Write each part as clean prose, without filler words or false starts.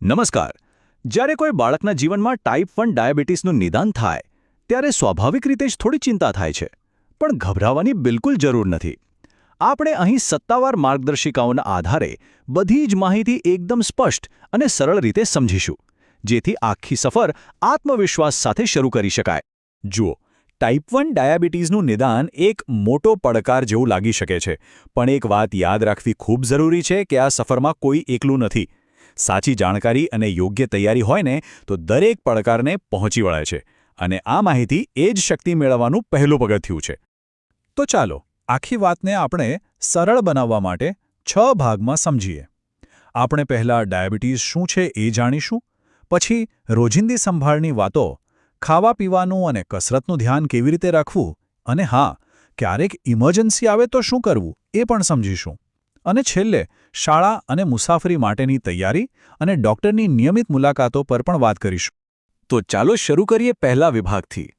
નમસ્કાર. જ્યારે કોઈ બાળકના જીવનમાં ટાઈપ 1 ડાયાબિટીસનું નિદાન થાય ત્યારે સ્વાભાવિક રીતે જ થોડી ચિંતા થાય છે, પણ ગભરાવાની બિલકુલ જરૂર નથી. આપણે અહીં સત્તાવાર માર્ગદર્શિકાઓના આધારે બધી જ માહિતી એકદમ સ્પષ્ટ અને સરળ રીતે સમજીશું, જેથી આખી સફર આત્મવિશ્વાસ સાથે શરૂ કરી શકાય. જુઓ, ટાઈપ 1 ડાયાબિટીસનું નિદાન એક મોટો પડકાર જેવું લાગી શકે છે, પણ એક વાત યાદ રાખવી ખૂબ જરૂરી છે કે આ સફરમાં કોઈ એકલું નથી. સાચી જાણકારી અને યોગ્ય તૈયારી હોય ને તો દરેક પડકારને પહોંચી વળાય છે, અને આ માહિતી એ જ શક્તિ મેળવવાનું પહેલું પગથિયું છે. તો ચાલો આખી વાતને આપણે સરળ બનાવવા માટે 6 ભાગમાં સમજીએ. આપણે પહેલાં ડાયાબિટીસ શું છે એ જાણીશું, પછી રોજિંદી સંભાળની વાતો, ખાવા પીવાનું અને કસરતનું ધ્યાન કેવી રીતે રાખવું, અને હા, ક્યારેક ઇમરજન્સી આવે તો શું કરવું એ પણ સમજીશું. અને છેલ્લે શાળા અને મુસાફરી માટેની તૈયારી અને ડૉક્ટરની નિયમિત મુલાકાતો પર પણ વાત કરીશું. તો ચાલો શરૂ કરીએ પહેલા વિભાગથી.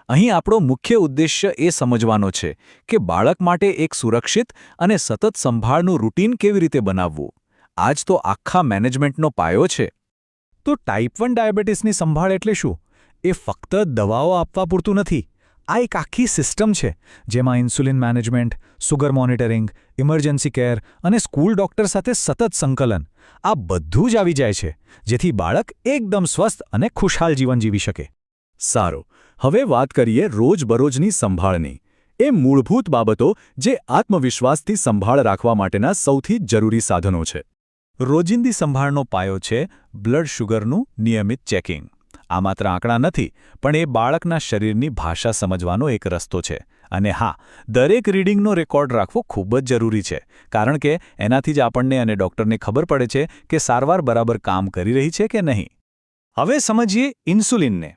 અહીં આપણો મુખ્ય ઉદ્દેશ્ય એ સમજવાનો છે કે બાળક માટે એક સુરક્ષિત અને સતત સંભાળનું રૂટીન કેવી રીતે બનાવવું. આ જ તો આખા મેનેજમેન્ટનો પાયો છે. તો ટાઈપ 1 ડાયાબિટીસની સંભાળ એટલે શું? એ ફક્ત દવાઓ આપવા પૂરતું નથી. આ એક આખી સિસ્ટમ છે જેમાં insulin management, sugar monitoring, emergency care અને સ્કૂલ ડૉક્ટર સાથે સતત સંકલન, આ બધું જ આવી જાય છે, જેથી બાળક એકદમ સ્વસ્થ અને ખુશહાલ જીવન જીવી શકે. સારું, હવે વાત કરીએ રોજબરોજની સંભાળની. એ મૂળભૂત બાબતો જે આત્મવિશ્વાસથી સંભાળ રાખવા માટેના સૌથી જરૂરી સાધનો છે. રોજિંદી સંભાળનો પાયો છે બ્લડ શુગરનું નિયમિત ચેકિંગ. આ માત્ર આંકડા નથી, પણ એ બાળકના શરીરની ભાષા સમજવાનો એક રસ્તો છે. અને હા, દરેક રીડિંગનો રેકોર્ડ રાખવો ખૂબ જ જરૂરી છે, કારણ કે એનાથી જ આપણને અને ડૉક્ટરને ખબર પડે છે કે સારવાર બરાબર કામ કરી રહી છે કે નહીં. હવે સમજીએ ઇન્સ્યુલિનને.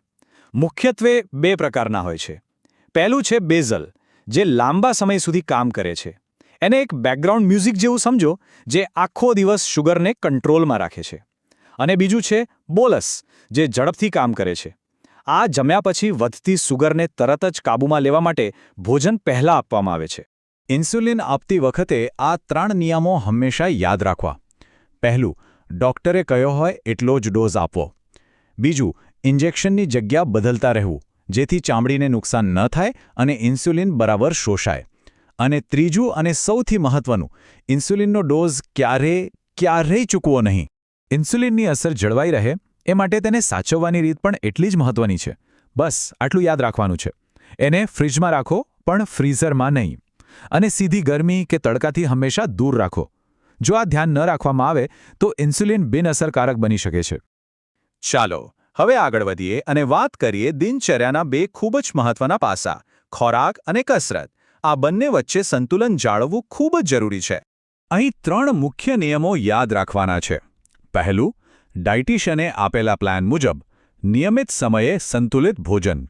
મુખ્યત્વે 2 પ્રકારના હોય છે. પહેલું છે બેઝલ, જે લાંબા સમય સુધી કામ કરે છે. એને એક બેકગ્રાઉન્ડ મ્યુઝિક જેવું સમજો, જે આખો દિવસ શુગરને કંટ્રોલમાં રાખે છે. અને બીજું છે બોલસ, જે ઝડપથી કામ કરે છે. આ જમ્યા પછી વધતી શુગરને તરત જ કાબૂમાં લેવા માટે ભોજન પહેલાં આપવામાં આવે છે. ઇન્સ્યુલિન આપતી વખતે આ 3 નિયમો હંમેશા યાદ રાખવા. પહેલું, ડૉક્ટરે કહ્યો હોય એટલો જ ડોઝ આપવો. બીજું, ઇન્જેક્શનની જગ્યા બદલતા રહેવું, જેથી ચામડીને નુકસાન ન થાય અને ઇન્સ્યુલિન બરાબર શોષાય. અને ત્રીજું અને સૌથી મહત્વનું, ઇન્સ્યુલિનનો ડોઝ ક્યારેય ચૂકવો નહીં. ઇન્સ્યુલિનની અસર જળવાઈ રહે એ માટે તેને સાચવવાની રીત પણ એટલી જ મહત્વની છે. બસ આટલું યાદ રાખવાનું છે. એને ફ્રિજમાં રાખો, પણ ફ્રીઝરમાં નહીં. અને સીધી ગરમી કે તડકાથી હંમેશા દૂર રાખો. જો આ ધ્યાન ન રાખવામાં આવે તો ઇન્સ્યુલિન બિનઅસરકારક બની શકે છે. ચાલો હવે આગળ વધીએ અને વાત કરીએ દિનચર્યાના 2 ખૂબ જ મહત્વના પાસા, ખોરાક અને કસરત. આ બંને વચ્ચે સંતુલન જાળવવું ખૂબ જ જરૂરી છે. અહીં 3 મુખ્ય નિયમો યાદ રાખવાના છે. પહેલું, ડાયટિશિયને આપેલા પ્લાન મુજબ નિયમિત સમયે સંતુલિત ભોજન.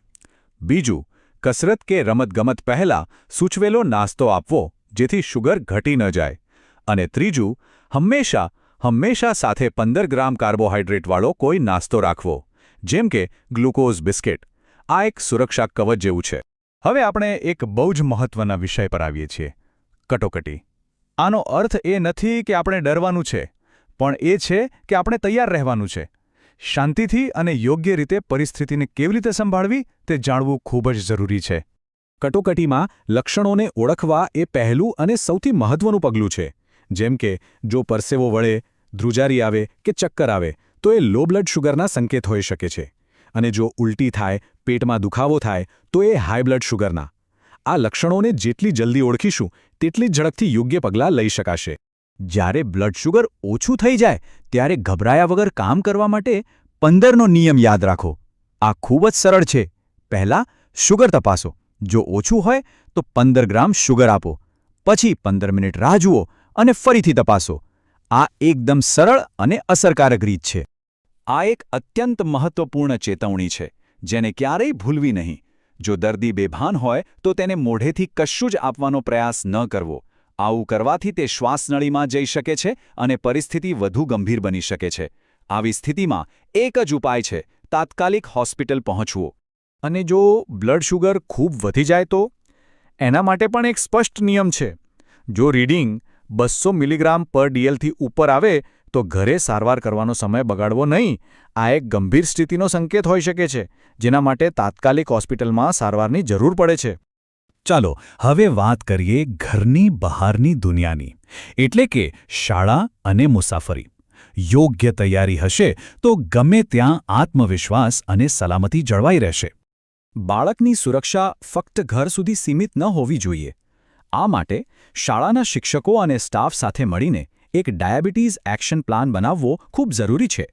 બીજું, કસરત કે રમતગમત પહેલાં સૂચવેલો નાસ્તો આપવો, જેથી શુગર ઘટી ન જાય. અને ત્રીજું, હંમેશા સાથે 15 ગ્રામ કાર્બોહાઈડ્રેટવાળો કોઈ નાસ્તો રાખવો, જેમ કે ગ્લુકોઝ બિસ્કિટ. આ એક સુરક્ષા કવચ જેવું છે. હવે આપણે એક બહુ જ મહત્વના વિષય પર આવીએ છીએ, કટોકટી. આનો અર્થ એ નથી કે આપણે ડરવાનું છે, પણ એ છે કે આપણે તૈયાર રહેવાનું છે. શાંતિથી અને યોગ્ય રીતે પરિસ્થિતિને કેવી રીતે સંભાળવી તે જાણવું ખૂબ જ જરૂરી છે. કટોકટીમાં લક્ષણોને ઓળખવા એ પહેલું અને સૌથી મહત્વનું પગલું છે. જેમ કે જો પરસેવો વળે, ધ્રુજારી આવે કે ચક્કર આવે તો એ લો બ્લડ શુગરના સંકેત હોઈ શકે છે. અને જો ઉલટી થાય, પેટમાં દુખાવો થાય તો એ હાઈ બ્લડ શુગરના. આ લક્ષણોને જેટલી જલ્દી ઓળખીશું તેટલી ઝડપથી યોગ્ય પગલાં લઈ શકાશે. જ્યારે બ્લડ શુગર ઓછું થઈ જાય ત્યારે ગભરાયા વગર કામ કરવા માટે 15નો નિયમ યાદ રાખો. આ ખૂબ જ સરળ છે. પહેલાં શુગર તપાસો. જો ઓછું હોય તો 15 ગ્રામ શુગર આપો. પછી 15 મિનિટ રાહ જુઓ અને ફરીથી તપાસો. આ એકદમ સરળ અને અસરકારક રીત છે. આ એક અત્યંત મહત્વપૂર્ણ ચેતવણી છે, જેને ક્યારેય ભૂલવી નહીં. જો દર્દી બેભાન હોય તો તેને મોઢેથી કશું જ આપવાનો પ્રયાસ ન કરવો. આવું કરવાથી તે શ્વાસનળીમાં જઈ શકે છે અને પરિસ્થિતિ વધુ ગંભીર બની શકે છે. આવી સ્થિતિમાં એક જ ઉપાય છે, તાત્કાલિક હોસ્પિટલ પહોંચવું. અને જો બ્લડ શુગર ખૂબ વધી જાય તો? એના માટે પણ એક સ્પષ્ટ નિયમ છે. જો રીડિંગ 200 મિલીગ્રામ પર ડીએલથી ઉપર આવે તો ઘરે સારવાર કરવાનો સમય બગાડવો નહીં. આ એક ગંભીર સ્થિતિનો સંકેત હોઈ શકે છે, જેના માટે તાત્કાલિક હોસ્પિટલમાં સારવારની જરૂર પડે છે. ચાલો હવે વાત કરીએ ઘરની બહારની દુનિયાની, એટલે કે શાળા અને મુસાફરી. યોગ્ય તૈયારી હશે તો ગમે ત્યાં આત્મવિશ્વાસ અને સલામતી જળવાઈ રહેશે. બાળકની સુરક્ષા ફક્ત ઘર સુધી સીમિત ન હોવી જોઈએ. આ માટે શાળાના શિક્ષકો અને સ્ટાફ સાથે મળીને એક ડાયાબિટીઝ એક્શન પ્લાન બનાવવો ખૂબ જરૂરી છે.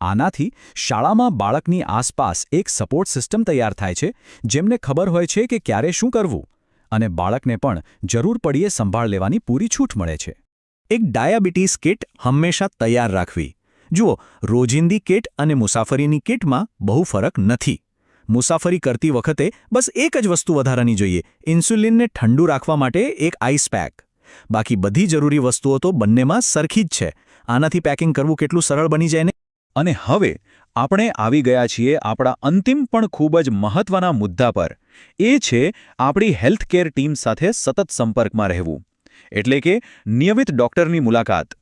આનાથી શાળામાં બાળકની આસપાસ એક સપોર્ટ સિસ્ટમ તૈયાર થાય છે, જેમને ખબર હોય છે કે ક્યારે શું કરવું, અને બાળકને પણ જરૂર પડીએ સંભાળ લેવાની પૂરી છૂટ મળે છે. એક ડાયાબિટીઝ કિટ હંમેશા તૈયાર રાખવી. જુઓ, રોજિંદી કિટ અને મુસાફરીની કિટમાં બહુ ફરક નથી. મુસાફરી કરતી વખતે બસ એક જ વસ્તુ વધારાની જોઈએ: ઇન્સ્યુલિનને ઠંડુ રાખવા માટે એક આઈસ પેક. બાકી બધી જરૂરી વસ્તુઓ તો બંનેમાં સરખી જ છે. આનાથી પેકિંગ કરવું કેટલું સરળ બની જાય ને. અને હવે આપણે આવી ગયા છીએ આપણા અંતિમ પણ ખૂબ જ મહત્વના મુદ્દા પર. એ છે આપણી હેલ્થકેર ટીમ સાથે સતત સંપર્કમાં રહેવું, એટલે કે નિયમિત ડૉક્ટરની મુલાકાત.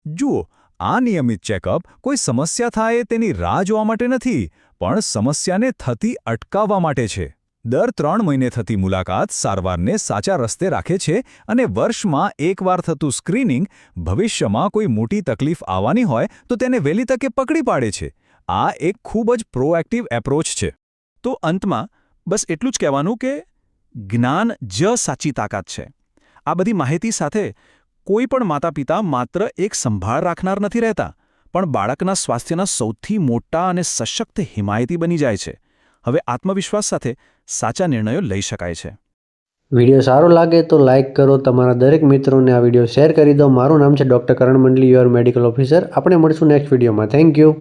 જુઓ, આ નિયમિત ચેકઅપ કોઈ સમસ્યા થાય તેની રાહ જોવા માટે નથી, પણ સમસ્યાને થતી અટકાવવા માટે છે. દર 3 મહિને થતી મુલાકાત સારવારને સાચા રસ્તે રાખે છે, અને વર્ષમાં એકવાર થતું સ્ક્રીનિંગ ભવિષ્યમાં કોઈ મોટી તકલીફ આવવાની હોય તો તેને વહેલી તકે પકડી પાડે છે. આ એક ખૂબ જ પ્રોએક્ટિવ એપ્રોચ છે. તો અંતમાં બસ એટલું જ કહેવાનું કે જ્ઞાન જ સાચી તાકાત છે. આ બધી માહિતી સાથે કોઈ પણ માતાપિતા માત્ર એક સંભાળ રાખનાર નથી રહેતા, પણ બાળકના સ્વાસ્થ્યના સૌથી મોટા અને સશક્ત હિમાયતી બની જાય છે. હવે આત્મવિશ્વાસ સાથે સાચા નિર્ણયો લઈ શકાય છે. વિડીયો સારો લાગે તો લાઇક કરો, તમારા દરેક મિત્રોને આ વિડીયો શેર કરી દો. મારું નામ છે ડૉક્ટર કરણ મંડલી, યુઆર મેડિકલ ઓફિસર. આપણે મળીશું નેક્સ્ટ વિડીયોમાં. Thank you.